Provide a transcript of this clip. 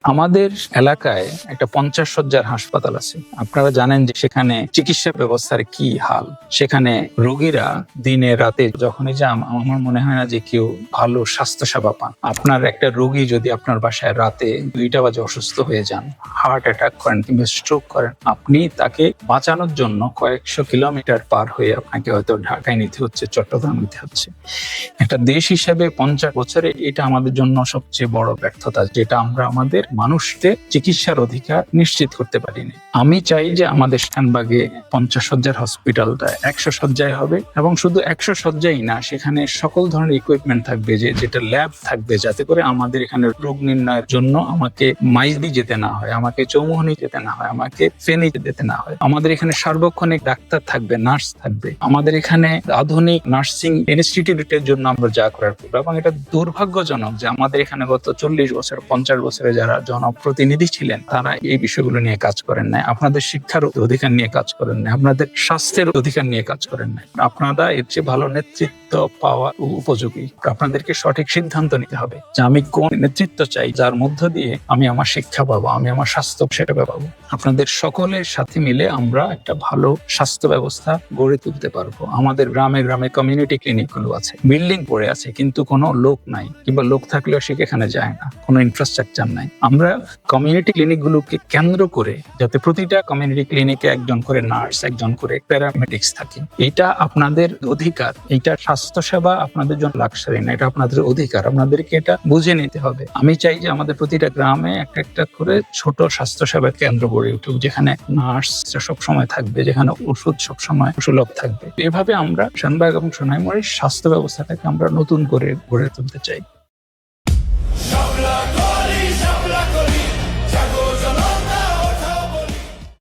আমাদের এলাকায় একটা 50 শয্যার হাসপাতাল আছে। আপনারা জানেন যে সেখানে চিকিৎসা ব্যবস্থার কি হাল। সেখানে রোগীরা দিনে রাতে যখনই যান, আমার মনে হয় না যে কেউ ভালো স্বাস্থ্য সেবা পান। আপনার একটা রোগী যদি আপনার বাসায় রাতে 2টা বাজে অসুস্থ হয়ে যান, হার্ট অ্যাটাক করেন কিংবা স্ট্রোক করেন, আপনি তাকে বাঁচানোর জন্য কয়েকশো কিলোমিটার পার হয়ে আপনাকে হয়তো ঢাকায় নিতে হচ্ছে, চট্টগ্রাম নিতে হচ্ছে। একটা দেশ হিসেবে 50 বছরে এটা আমাদের জন্য সবচেয়ে বড় ব্যর্থতা, যেটা আমরা আমাদের মানুষদের চিকিৎসার অধিকার নিশ্চিত করতে পারিনি। আমি চাই যে আমাদের শানবাগে 50 শয্যার হসপিটালটা 100 শয্যায় হবে, এবং শুধু 100 শয্যাই না, সেখানে সকল ধরনের ইকুইপমেন্ট থাকবে, যেটা ল্যাব থাকবে, যাতে করে আমাদের এখানে রোগ নির্ণয়ের জন্য আমাকে মাইজদি যেতে না হয়, আমাকে চৌমুহনী যেতে না হয়, আমাকে ফেনী যেতে না হয়। আমাদের এখানে সার্বক্ষণিক ডাক্তার থাকবে, নার্স থাকবে। আমাদের এখানে আধুনিক নার্সিং ইনস্টিটিউটের জন্য আমরা যা করার করবো। এবং এটা দুর্ভাগ্যজনক যে আমাদের এখানে গত 40 বছর 50 বছরে যারা জনপ্রতিনিধি ছিলেন, তারা এই বিষয়গুলো নিয়ে কাজ করেন নাই। আপনাদের শিক্ষার অধিকার নিয়ে কাজ করেন নাই, আপনাদের স্বাস্থ্যের অধিকার নিয়ে কাজ করেন নাই। আপনারা এর চেয়ে ভালো নেতৃত্ব পাওয়ার উপযোগী। আপনাদেরকে সঠিক সিদ্ধান্ত নিতে হবে যে আমি কোন নেতৃত্ব চাই, যার মধ্য দিয়ে আমি আমার শিক্ষা পাবো, আমি আমার স্বাস্থ্য সেবা পাবো। আপনাদের সকলের সাথে মিলে আমরা একটা ভালো স্বাস্থ্য ব্যবস্থা গড়ে তুলতে পারবো। আমাদের গ্রামে গ্রামে কমিউনিটি ক্লিনিক গুলো আছে, বিল্ডিং পড়ে আছে, কিন্তু কোনো লোক নাই, কিংবা লোক থাকলেও সেখানে যায় না, কোনো ইনফ্রাস্ট্রাকচার নাই। আমরা কমিউনিটি ক্লিনিক গুলোকে কেন্দ্র করে, যাতে প্রতিটা কমিউনিটি ক্লিনিকে একজন করে নার্স, একজন করে প্যারামেডিক্স থাকে। এটা আপনাদের অধিকার। এটা স্বাস্থ্য সেবা আপনাদের জন্য লাক্সারি না, এটা আপনাদের অধিকার। আপনাদেরকে এটা বুঝে নিতে হবে। আমি চাই যে আমাদের প্রতিটা গ্রামে একটা একটা করে ছোট স্বাস্থ্য সেবা কেন্দ্র গড়ে উঠুক, যেখানে নার্স সবসময় থাকবে, যেখানে ওষুধ সবসময় সুলভ থাকবে। এভাবে আমরা শানবাগ এবং সোনাইমুড়ির স্বাস্থ্য ব্যবস্থাটাকে আমরা নতুন করে গড়ে তুলতে চাই।